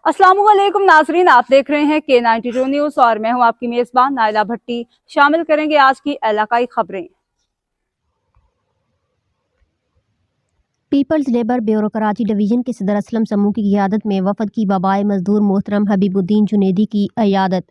अस्सलाम वालेकुम नाजरीन, आप देख रहे हैं K92 न्यूज़ और मैं हूं आपकी मेज़बान नाइला भट्टी। शामिल करेंगे आज की इलाकाई खबरें। People's labour bureau Karachi division के सदर असलम समूह की क़ियादत में वफद की बाबाए मजदूर मोहतरम हबीबुद्दीन जुनेदी की अयादत।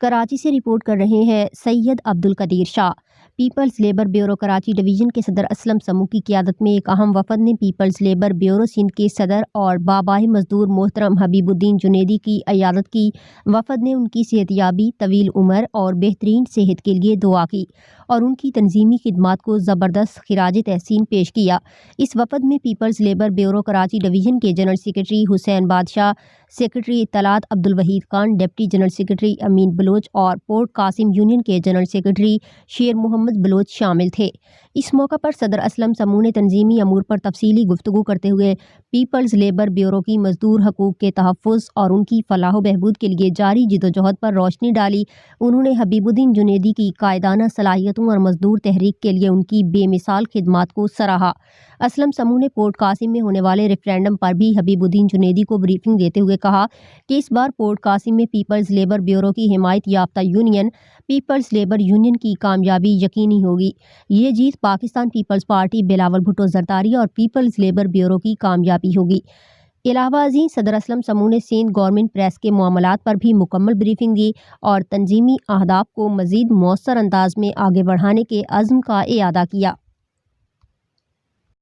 कराची से रिपोर्ट कर रहे हैं Syed Abdul Qadir Shah. People's labour bureau Karachi division के सदर असलम समूह की क़ियादत में एक अहम वफद ने पीपल्स लेबर ब्यूरो सिंध के सदर और बाबाए मजदूर मोहतरम हबीबुद्दीन जुनेदी की अयादत की। वफद ने उनकी सेहतयाबी, तवील उम्र और बेहतरीन सेहत के लिए दुआ की और उनकी तंजीमी खिदमात को ज़बरदस्त खिराज तहसीन पेश किया। इस वफद में people's labour bureau Karachi division के general secretary Hussain Badshah, secretary इत्तलात Abdul Waheed Khan, deputy general secretary Amin Baloch और पोर्ट कासिम यूनियन के general secretary Sher Mohammad Bloch शामिल थे। इस मौका पर सदर असलम समूह ने तंजीमी अमूर पर तफसीली गुफ्तगू करते हुए पीपल्स लेबर ब्यूरो की मजदूर हकूक़ के तहफ़्फ़ुज़ और उनकी फलाह बहबूद के लिए जारी जिदोजहद पर रोशनी डाली। उन्होंने हबीबुद्दीन जुनेदी की कायदाना सलाहियतों और मजदूर तहरीक के लिए उनकी बेमिसाल खिदमात को सराहा। असलम समूह ने पोर्ट कासिम में होने वाले रेफरेंडम पर भी हबीबुद्दीन जुनेदी को ब्रीफिंग देते हुए कहा कि इस बार पोर्ट कासिम में पीपल्स लेबर ब्यूरो की हिमायत याफ्ता यूनियन पीपल्स लेबर यूनियन की कामयाबी यकीनी होगी। ये जीत पाकिस्तान पीपल्स पार्टी, बिलावल भुट्टो जरदारी और पीपल्स लेबर ब्यूरो की कामयाबी होगी। इलावा अजीज सदर असलम समूह ने सिंध गवर्नमेंट प्रेस के मामलात पर भी मुकम्मल ब्रीफिंग दी और तंजीमी अहदाफ को मजीद मौसर अंदाज में आगे बढ़ाने के अज़्म का इयादा किया।